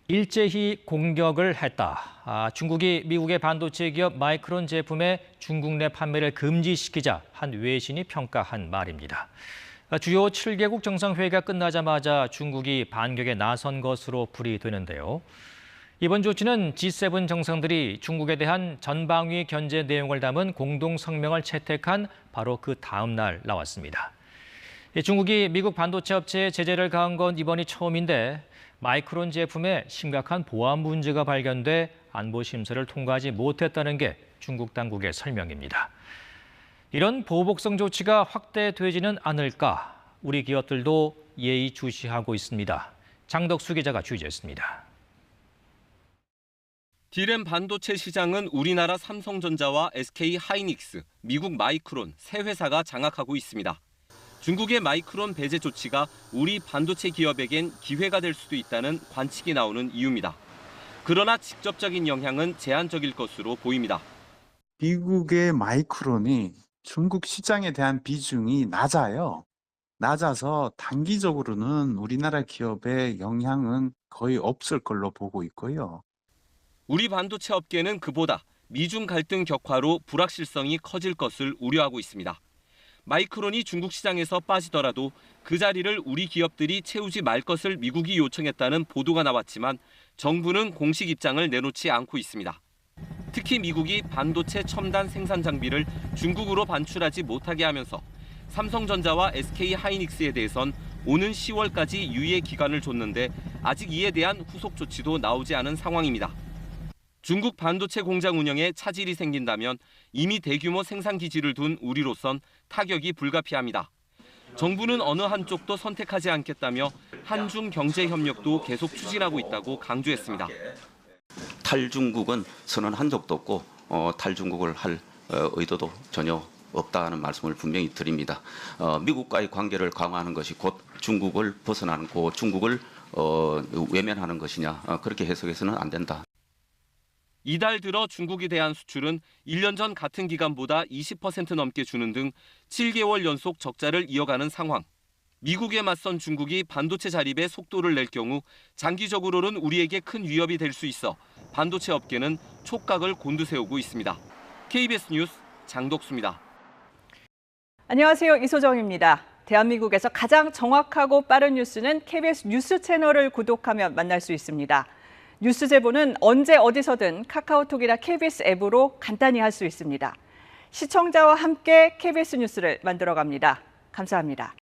일제히 공격을 했다. 중국이 미국의 반도체 기업 마이크론 제품의 중국 내 판매를 금지시키자 한 외신이 평가한 말입니다. 주요 7개국 정상회의가 끝나자마자 중국이 반격에 나선 것으로 풀이되는데요. 이번 조치는 G7 정상들이 중국에 대한 전방위 견제 내용을 담은 공동 성명을 채택한 바로 그 다음 날 나왔습니다. 중국이 미국 반도체 업체에 제재를 가한 건 이번이 처음인데 마이크론 제품에 심각한 보안 문제가 발견돼 안보 심사를 통과하지 못했다는 게 중국 당국의 설명입니다. 이런 보복성 조치가 확대되지는 않을까? 우리 기업들도 예의주시하고 있습니다. 장덕수 기자가 취재했습니다. D램 반도체 시장은 우리나라 삼성전자와 SK 하이닉스, 미국 마이크론 세 회사가 장악하고 있습니다. 중국의 마이크론 배제 조치가 우리 반도체 기업에겐 기회가 될 수도 있다는 관측이 나오는 이유입니다. 그러나 직접적인 영향은 제한적일 것으로 보입니다. 미국의 마이크론이 중국 시장에 대한 비중이 낮아요. 낮아서 단기적으로는 우리나라 기업의 영향은 거의 없을 걸로 보고 있고요. 우리 반도체 업계는 그보다 미중 갈등 격화로 불확실성이 커질 것을 우려하고 있습니다. 마이크론이 중국 시장에서 빠지더라도 그 자리를 우리 기업들이 채우지 말 것을 미국이 요청했다는 보도가 나왔지만 정부는 공식 입장을 내놓지 않고 있습니다. 특히 미국이 반도체 첨단 생산 장비를 중국으로 반출하지 못하게 하면서 삼성전자와 SK 하이닉스에 대해선 오는 10월까지 유예 기간을 줬는데 아직 이에 대한 후속 조치도 나오지 않은 상황입니다. 중국 반도체 공장 운영에 차질이 생긴다면 이미 대규모 생산 기지를 둔 우리로선 타격이 불가피합니다. 정부는 어느 한쪽도 선택하지 않겠다며 한중 경제 협력도 계속 추진하고 있다고 강조했습니다. 탈중국은 선언한 적도 없고 탈중국을 할 의도도 전혀 없다는 말씀을 분명히 드립니다. 미국과의 관계를 강화하는 것이 곧 중국을 벗어나는 중국을 외면하는 것이냐, 그렇게 해석해서는 안 된다. 이달 들어 중국에 대한 수출은 1년 전 같은 기간보다 20% 넘게 주는 등 7개월 연속 적자를 이어가는 상황. 미국에 맞선 중국이 반도체 자립에 속도를 낼 경우 장기적으로는 우리에게 큰 위협이 될 수 있어 반도체 업계는 촉각을 곤두세우고 있습니다. KBS 뉴스 장덕수입니다. 안녕하세요. 이소정입니다. 대한민국에서 가장 정확하고 빠른 뉴스는 KBS 뉴스 채널을 구독하면 만날 수 있습니다. 뉴스 제보는 언제 어디서든 카카오톡이나 KBS 앱으로 간단히 할 수 있습니다. 시청자와 함께 KBS 뉴스를 만들어갑니다. 감사합니다.